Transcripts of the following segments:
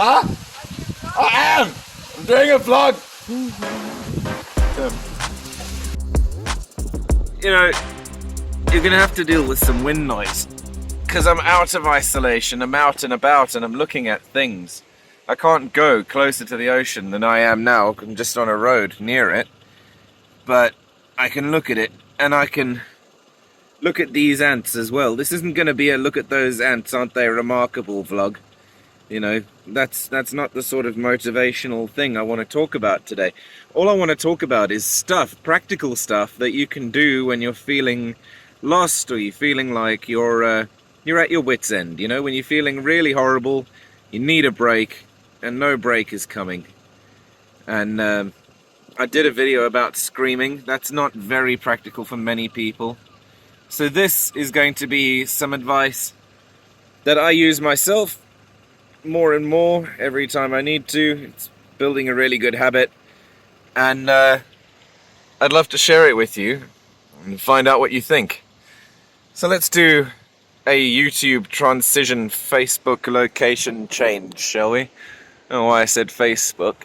Huh? I am! I'm doing a vlog! You know, you're gonna have to deal with some wind noise. Because I'm out of isolation, I'm out and about, and I'm looking at things. I can't go closer to the ocean than I am now. I'm just on a road near it. But I can look at it, and I can look at these ants as well. This isn't going to be a look at those ants, aren't they remarkable vlog. You know, that's not the sort of motivational thing I want to talk about today. All I want to talk about is stuff, practical stuff that you can do when you're feeling lost, or you're feeling like you're at your wit's end. You know, when you're feeling really horrible, you need a break, and no break is coming. And I did a video about screaming. That's not very practical for many people. So this is going to be some advice that I use myself more and more every time I need to. It's building a really good habit, and I'd love to share it with you and find out what you think. So let's do a YouTube transition Facebook location change, shall we? I don't know why I said Facebook.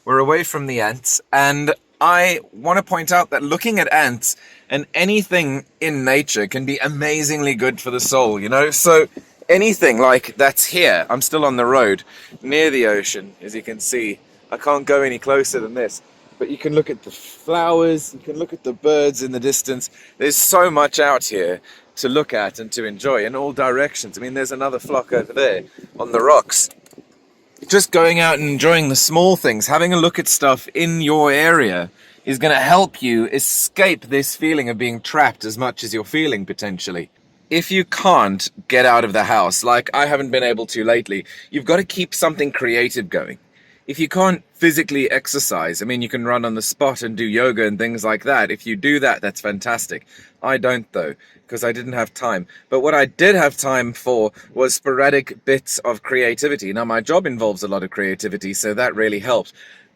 We're away from the ants, and I want to point out that looking at ants and anything in nature can be amazingly good for the soul, you know? So anything like that's here, I'm still on the road near the ocean, as you can see. I can't go any closer than this, but you can look at the flowers, you can look at the birds in the distance. There's so much out here to look at and to enjoy in all directions. I mean, there's another flock over there on the rocks. Just going out and enjoying the small things, having a look at stuff in your area is going to help you escape this feeling of being trapped as much as you're feeling potentially. If you can't get out of the house, like I haven't been able to lately, you've got to keep something creative going. If you can't physically exercise, I mean, you can run on the spot and do yoga and things like that. If you do that, that's fantastic. I don't though, because I didn't have time. But what I did have time for was sporadic bits of creativity. Now, my job involves a lot of creativity, so that really helped.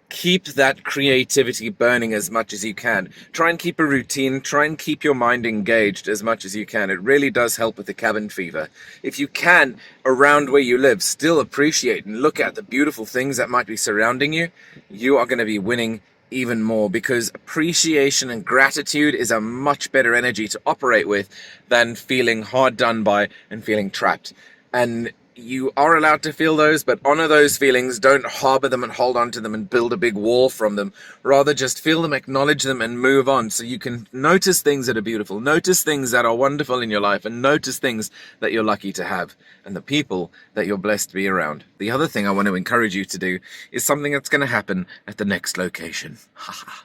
Keep that creativity burning as much as you can. Try and keep a routine. Try and keep your mind engaged as much as you can. It really does help with the cabin fever. If you can, around where you live, still appreciate and look at the beautiful things that might be surrounding you, you are going to be winning even more, because appreciation and gratitude is a much better energy to operate with than feeling hard done by and feeling trapped. And you are allowed to feel those, but honor those feelings. Don't harbor them and hold on to them and build a big wall from them. Rather, just feel them, acknowledge them, and move on, so you can notice things that are beautiful, notice things that are wonderful in your life, and notice things that you're lucky to have, and the people that you're blessed to be around. The other thing I want to encourage you to do is something that's going to happen at the next location. Haha.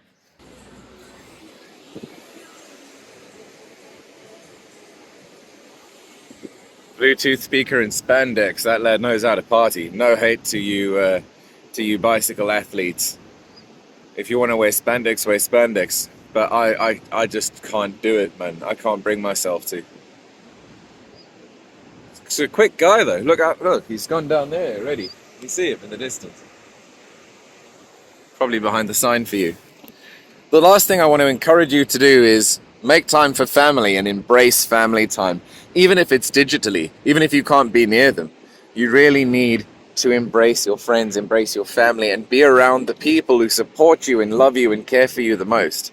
Bluetooth speaker and spandex. That lad knows how to party. No hate to you bicycle athletes. If you want to wear spandex, wear spandex. But I just can't do it, man. I can't bring myself to. It's a quick guy though. Look out! Look, he's gone down there already. You see him in the distance. Probably behind the sign for you. The last thing I want to encourage you to do is make time for family and embrace family time. Even if it's digitally, even if you can't be near them, you really need to embrace your friends, embrace your family, and be around the people who support you and love you and care for you the most.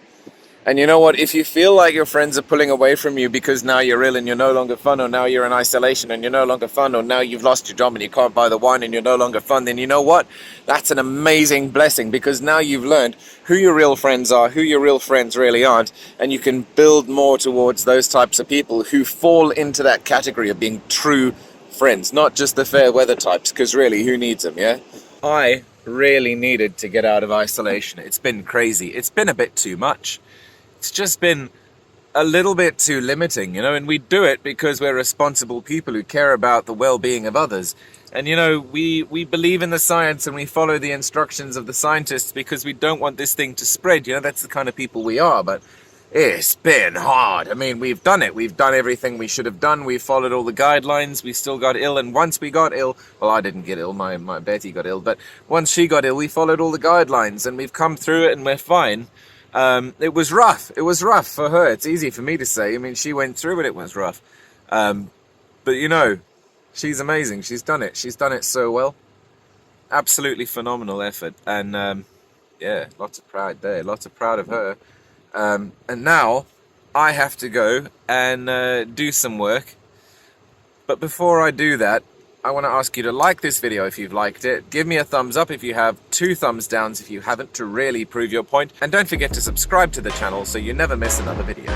And you know what? If you feel like your friends are pulling away from you because now you're ill and you're no longer fun, or now you're in isolation and you're no longer fun, or now you've lost your job and you can't buy the wine and you're no longer fun, then you know what? That's an amazing blessing, because now you've learned who your real friends are, who your real friends really aren't, and you can build more towards those types of people who fall into that category of being true friends, not just the fair weather types, because really, who needs them, yeah? I really needed to get out of isolation. It's been crazy. It's been a bit too much. It's just been a little bit too limiting, you know, and we do it because we're responsible people who care about the well-being of others. And, you know, we believe in the science and we follow the instructions of the scientists because we don't want this thing to spread. You know, that's the kind of people we are, but it's been hard. I mean, we've done it. We've done everything we should have done. We've followed all the guidelines. We still got ill. And once we got ill, well, I didn't get ill. My Betty got ill. But once she got ill, we followed all the guidelines and we've come through it and we're fine. It was rough. It was rough for her. It's easy for me to say. I mean, she went through it. It was rough. But, you know, she's amazing. She's done it. She's done it so well. absolutely phenomenal effort, and yeah, lots of pride there, lots of proud of her. And now I have to go and do some work. But before I do that, I want to ask you to like this video if you've liked it, give me a thumbs up if you have, 2 thumbs downs if you haven't, to really prove your point, and don't forget to subscribe to the channel so you never miss another video.